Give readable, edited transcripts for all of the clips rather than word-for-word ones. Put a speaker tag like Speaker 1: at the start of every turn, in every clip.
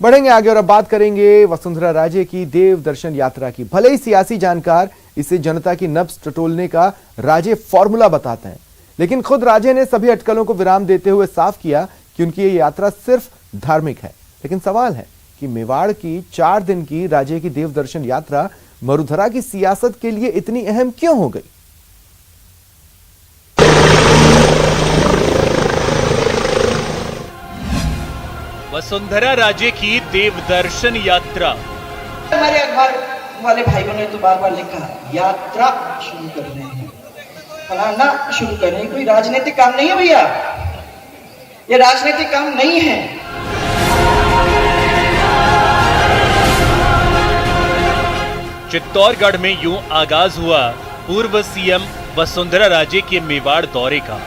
Speaker 1: बढ़ेंगे आगे और अब बात करेंगे वसुंधरा राजे की देव दर्शन यात्रा की। भले ही सियासी जानकार इसे जनता की नब्ज टटोलने का राजे फॉर्मूला बताते हैं, लेकिन खुद राजे ने सभी अटकलों को विराम देते हुए साफ किया कि उनकी ये यात्रा सिर्फ धार्मिक है। लेकिन सवाल है कि मेवाड़ की 4 दिन की राजे की देव दर्शन यात्रा मरुधरा की सियासत के लिए इतनी अहम क्यों हो गई?
Speaker 2: वसुंधरा राजे की देवदर्शन यात्रा।
Speaker 3: हमारे अखबार वाले भाइयों ने तो बार बार लिखा यात्रा शुरू कर रहे हैं, फलाना शुरू कर रहे हैं। कोई राजनीतिक काम नहीं है भैया, ये राजनीतिक काम नहीं है।
Speaker 2: चित्तौड़गढ़ में यूं आगाज हुआ पूर्व सीएम वसुंधरा राजे के मेवाड़ दौरे का।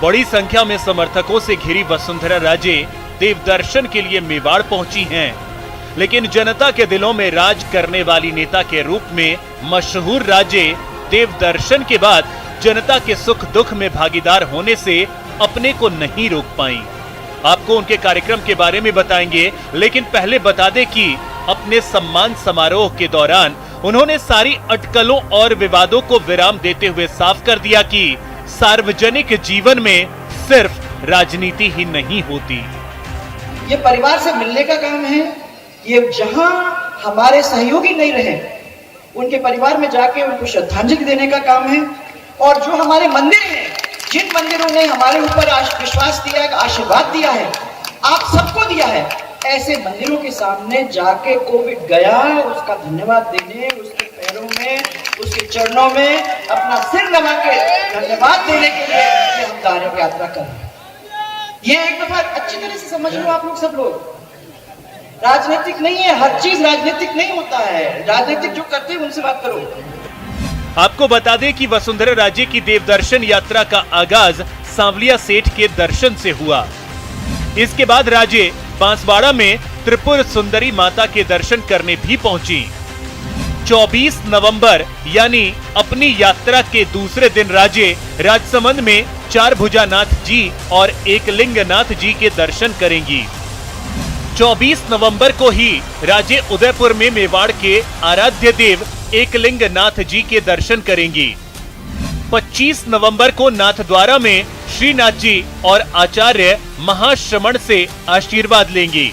Speaker 2: बड़ी संख्या में समर्थकों से घिरी वसुंधरा राजे देवदर्शन के लिए मेवाड़ पहुंची हैं, लेकिन जनता के दिलों में राज करने वाली नेता के रूप में मशहूर राजे देवदर्शन के बाद जनता के सुख दुख में भागीदार होने से अपने को नहीं रोक पाई। आपको उनके कार्यक्रम के बारे में बताएंगे, लेकिन पहले बता दें कि अपने सम्मान समारोह के दौरान उन्होंने सारी अटकलों और विवादों को विराम देते हुए साफ कर दिया कि सार्वजनिक जीवन में सिर्फ राजनीति ही नहीं होती।
Speaker 3: ये परिवार से मिलने का काम है। ये जहां हमारे सहयोगी नहीं रहे उनके परिवार में जाके उनको श्रद्धांजलि देने का काम है। और जो हमारे मंदिर हैं, जिन मंदिरों ने हमारे ऊपर विश्वास दिया है, आशीर्वाद दिया है, आप सबको दिया है, ऐसे मंदिरों के सामने जाके कोविड गया उसका धन्यवाद देने, उसके पैरों में, उसके चरणों में अपना सिर लगा के धन्यवाद देने के लिए हम धार्मिक यात्रा कर रहे हैं। ये एक दफा अच्छी तरह से समझ लो आप लोग सब लोग। राजनीतिक नहीं है, हर चीज राजनीतिक नहीं होता है। राजनीतिक जो करते हैं उनसे बात करो।
Speaker 2: आपको बता दें कि वसुंधरा राजे की देवदर्शन यात्रा का आगाज सांवलिया सेठ के दर्शन से हुआ। इसके बाद राजे बांसवाड़ा में त्रिपुर सुंदरी माता के दर्शन करने भी पहुंची। 24 नवंबर यानी अपनी यात्रा के दूसरे दिन राजे राजसमंद में 4 भुजानाथ जी और एकलिंगनाथ जी के दर्शन करेंगी। 24 नवंबर को ही राजे उदयपुर में मेवाड़ के आराध्य देव एकलिंगनाथ जी के दर्शन करेंगी। 25 नवंबर को नाथद्वारा में श्रीनाथ जी और आचार्य महाश्रमण से आशीर्वाद लेंगी।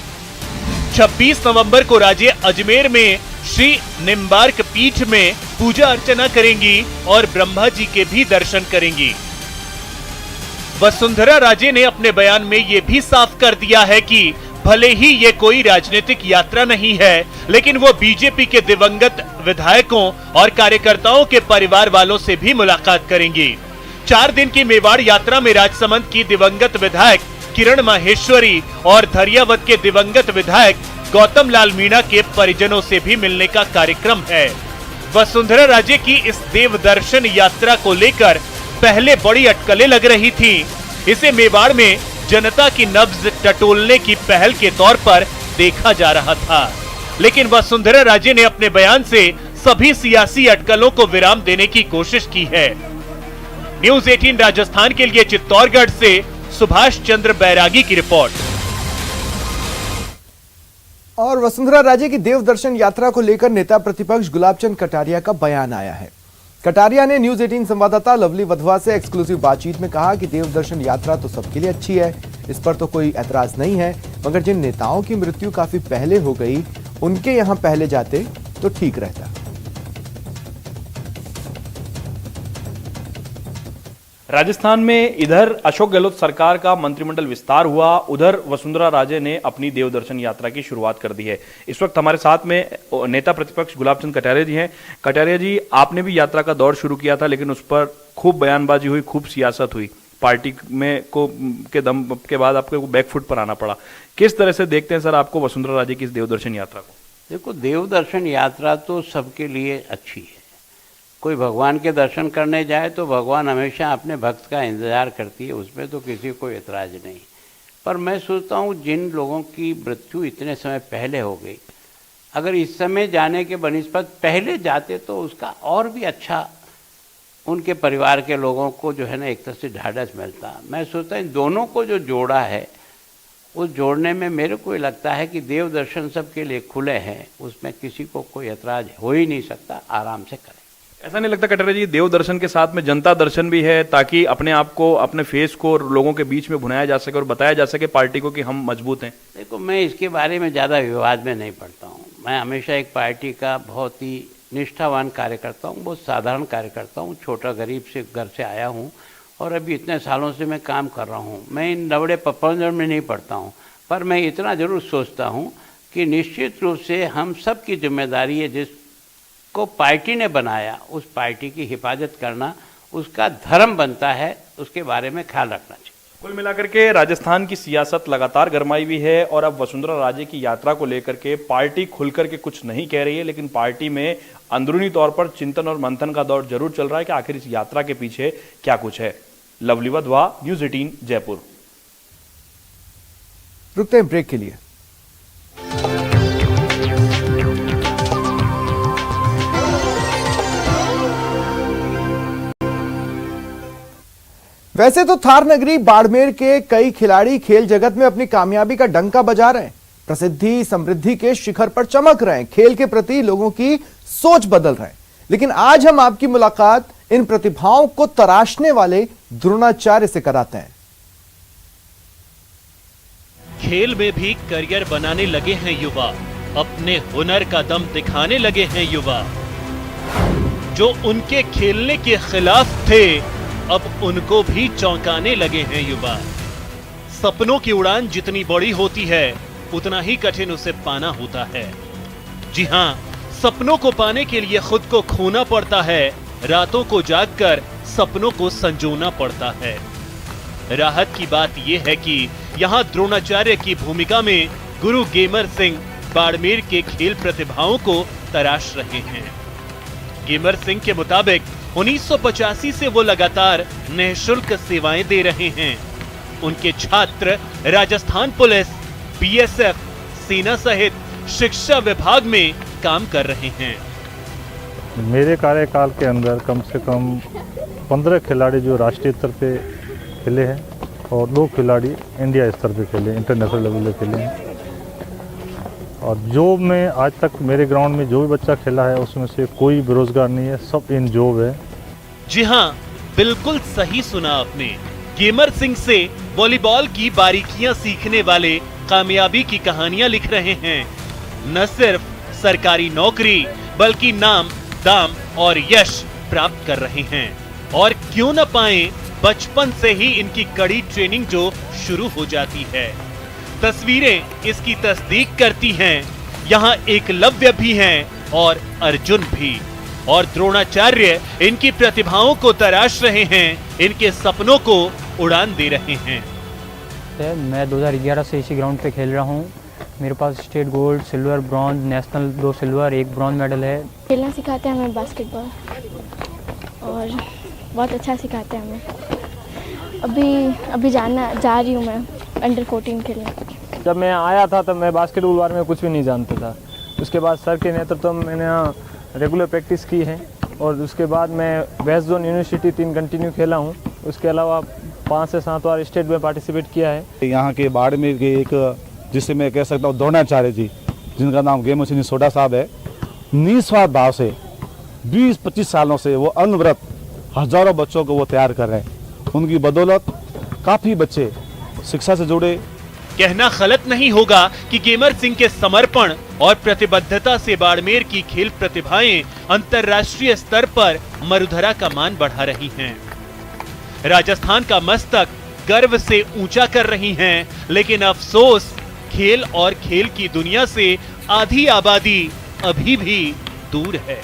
Speaker 2: 26 नवंबर को राजे अजमेर में श्री निम्बार्क पीठ में पूजा अर्चना करेंगी और ब्रह्मा जी के भी दर्शन करेंगी। वसुंधरा राजे ने अपने बयान में ये भी साफ कर दिया है कि भले ही ये कोई राजनीतिक यात्रा नहीं है, लेकिन वो बीजेपी के दिवंगत विधायकों और कार्यकर्ताओं के परिवार वालों से भी मुलाकात करेंगी। 4 दिन की मेवाड़ यात्रा में राजसमंद की दिवंगत विधायक किरण माहेश्वरी और धरियावद के दिवंगत विधायक गौतम लाल मीणा के परिजनों से भी मिलने का कार्यक्रम है। वसुंधरा राजे की इस देवदर्शन यात्रा को लेकर पहले बड़ी अटकलें लग रही थी। इसे मेवाड़ में जनता की नब्ज टटोलने की पहल के तौर पर देखा जा रहा था, लेकिन वसुंधरा राजे ने अपने बयान से सभी सियासी अटकलों को विराम देने की कोशिश की है। न्यूज़ 18 राजस्थान के लिए चित्तौड़गढ़ से सुभाष चंद्र बैरागी की रिपोर्ट।
Speaker 1: और वसुंधरा राजे की देवदर्शन यात्रा को लेकर नेता प्रतिपक्ष गुलाब चंद कटारिया का बयान आया है। कटारिया ने न्यूज़ 18 संवाददाता लवली वधवा से एक्सक्लूसिव बातचीत में कहा कि देवदर्शन यात्रा तो सबके लिए अच्छी है, इस पर तो कोई ऐतराज नहीं है, मगर जिन नेताओं की मृत्यु काफी पहले हो गई उनके यहां पहले जाते तो ठीक रहता।
Speaker 4: राजस्थान में इधर अशोक गहलोत सरकार का मंत्रिमंडल विस्तार हुआ, उधर वसुंधरा राजे ने अपनी देवदर्शन यात्रा की शुरुआत कर दी है। इस वक्त हमारे साथ में नेता प्रतिपक्ष गुलाब चंद कटारिया जी हैं। कटारिया जी, आपने भी यात्रा का दौर शुरू किया था, लेकिन उस पर खूब बयानबाजी हुई, खूब सियासत हुई, पार्टी में के दम के बाद आपको बैकफुट पर आना पड़ा। किस तरह से देखते हैं सर आपको वसुंधरा राजे की इस देवदर्शन यात्रा को?
Speaker 5: देखो, देवदर्शन यात्रा तो सबके लिए अच्छी है। कोई भगवान के दर्शन करने जाए तो भगवान हमेशा अपने भक्त का इंतजार करती है, उसमें तो किसी को एतराज नहीं। पर मैं सोचता हूँ जिन लोगों की मृत्यु इतने समय पहले हो गई, अगर इस समय जाने के बनिस्बत पहले जाते तो उसका और भी अच्छा उनके परिवार के लोगों को जो है ना एक तरह से ढाढ़स मिलता। मैं सोचता हूँ इन दोनों को जो जोड़ा है उस जोड़ने में मेरे को लगता है कि देव दर्शन सबके लिए खुले हैं, उसमें किसी को कोई ऐतराज हो ही नहीं सकता, आराम से करें।
Speaker 4: ऐसा नहीं लगता कटरे जी देव दर्शन के साथ में जनता दर्शन भी है, ताकि अपने आप को, अपने फेस को लोगों के बीच में भुनाया जा सके और बताया जा सके पार्टी को कि हम मजबूत हैं?
Speaker 5: देखो, मैं इसके बारे में ज़्यादा विवाद में नहीं पड़ता हूँ। मैं हमेशा एक पार्टी का बहुत ही निष्ठावान कार्यकर्ता हूँ, बहुत साधारण कार्यकर्ता हूँ, छोटा गरीब से घर से आया हूँ और अभी इतने सालों से मैं काम कर रहा हूँ। मैं इन बड़े प्रपंचन में नहीं पड़ता हूँ, पर मैं इतना ज़रूर सोचता हूँ कि निश्चित रूप से हम सब की जिम्मेदारी है, जिसको पार्टी ने बनाया उस पार्टी की हिफाजत करना उसका धर्म बनता है, उसके बारे में ख्याल रखना चाहिए।
Speaker 4: कुल मिलाकर के राजस्थान की सियासत लगातार गरमाई हुई है और अब वसुंधरा राजे की यात्रा को लेकर के पार्टी खुलकर के कुछ नहीं कह रही है, लेकिन पार्टी में अंदरूनी तौर पर चिंतन और मंथन का दौर जरूर चल रहा है कि आखिर इस यात्रा के पीछे क्या कुछ है। Lovely Wadhwa, news 18 Jaipur.
Speaker 1: रुकते हैं ब्रेक के लिए। वैसे तो थार नगरी बाड़मेर के कई खिलाड़ी खेल जगत में अपनी कामयाबी का डंका बजा रहे हैं, प्रसिद्धि समृद्धि के शिखर पर चमक रहे हैं, खेल के प्रति लोगों की सोच बदल रहे हैं। लेकिन आज हम आपकी मुलाकात इन प्रतिभाओं को तराशने वाले द्रोणाचार्य से कराते हैं।
Speaker 2: खेल में भी करियर बनाने लगे हैं युवा, अपने हुनर का दम दिखाने लगे हैं युवा। जो उनके खेलने के खिलाफ थे, अब उनको भी चौंकाने लगे हैं युवा। सपनों की उड़ान जितनी बड़ी होती है, उतना ही कठिन उसे पाना होता है। जी हां, सपनों को पाने के लिए खुद को खोना पड़ता है, रातों को जागकर सपनों को संजोना पड़ता है। राहत की बात यह है कि यहाँ द्रोणाचार्य की भूमिका में गुरु गेमर सिंह बाड़मेर के खेल प्रतिभाओं को तराश रहे हैं। गेमर सिंह के मुताबिक 1985 से वो लगातार निःशुल्क सेवाएं दे रहे हैं। उनके छात्र राजस्थान पुलिस, बीएसएफ, सेना सहित शिक्षा विभाग में काम कर रहे हैं।
Speaker 6: मेरे कार्यकाल के अंदर कम से कम 15 खिलाड़ी जो राष्ट्रीय स्तर पे खेले हैं और 2 खिलाड़ी इंडिया स्तर पे खेले, इंटरनेशनल लेवल पे खेले हैं। और जो मैं आज तक मेरे ग्राउंड में जो भी बच्चा खेला है उसमें से कोई बेरोजगार नहीं है, सब इन जॉब है। जी
Speaker 2: हाँ, बिल्कुल सही सुना आपने। गेमर सिंह से वॉलीबॉल की बारीकियां सीखने वाले कामयाबी की कहानियां लिख रहे हैं। न सिर्फ सरकारी नौकरी बल्कि नाम, दाम और यश प्राप्त कर रहे हैं। और क्यों न पाए, बचपन से ही इनकी कड़ी ट्रेनिंग जो शुरू हो जाती है। तस्वीरें इसकी तस्दीक करती हैं। यहाँ एकलव्य भी हैं और अर्जुन भी। और द्रोणाचार्य इनकी प्रतिभाओं को तराश रहे हैं, इनके सपनों को उड़ान दे रहे हैं।
Speaker 7: मैं 2011 से इसी ग्राउंड पे खेल रहा हूँ। मेरे पास state gold, silver, bronze, national 2 silver, 1 bronze medal है।
Speaker 8: खेलना सिखाते हैं हमें बास्केटबॉल और बहुत अच्छा सिखाते हैं हमें। अभी जा रही हूँ मैं अंडर 14 खेलने।
Speaker 7: जब मैं आया था तब मैं बास्केटबॉल बारे में कुछ भी नहीं जानता था। उसके बाद सर के नेतृत्व में मैंने यहाँ रेगुलर प्रैक्टिस की है और उसके बाद मैं वेस्ट जोन यूनिवर्सिटी 3 कंटिन्यू खेला हूँ। उसके अलावा 5 से 7 बार स्टेट में पार्टिसिपेट किया है।
Speaker 9: यहाँ के बाड़मेर के एक, जिसे मैं कह सकता हूँ द्रोणाचार्य जी, जिनका नाम गेमर सिंह सोडा साहब है, निस्वार्थ भाव से 20-25 सालों से वो अनवरत हजारों बच्चों को वो तैयार कर रहे हैं। उनकी बदौलत काफ़ी बच्चे शिक्षा से जुड़े।
Speaker 2: कहना गलत नहीं होगा कि गेमर सिंह के समर्पण और प्रतिबद्धता से बाड़मेर की खेल प्रतिभाएं अंतर्राष्ट्रीय स्तर पर मरुधरा का मान बढ़ा रही हैं। राजस्थान का मस्तक गर्व से ऊंचा कर रही हैं, लेकिन अफसोस, खेल और खेल की दुनिया से आधी आबादी अभी भी दूर है।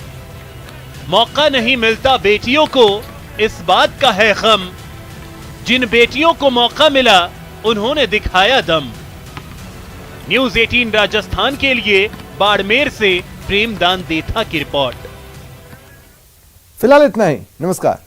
Speaker 2: मौका नहीं मिलता बेटियों को, इस बात का है गम। जिन बेटियों को मौका मिला उन्होंने दिखाया दम। न्यूज़ 18 राजस्थान के लिए बाड़मेर से प्रेमदान देथा की रिपोर्ट।
Speaker 1: फिलहाल इतना ही, नमस्कार।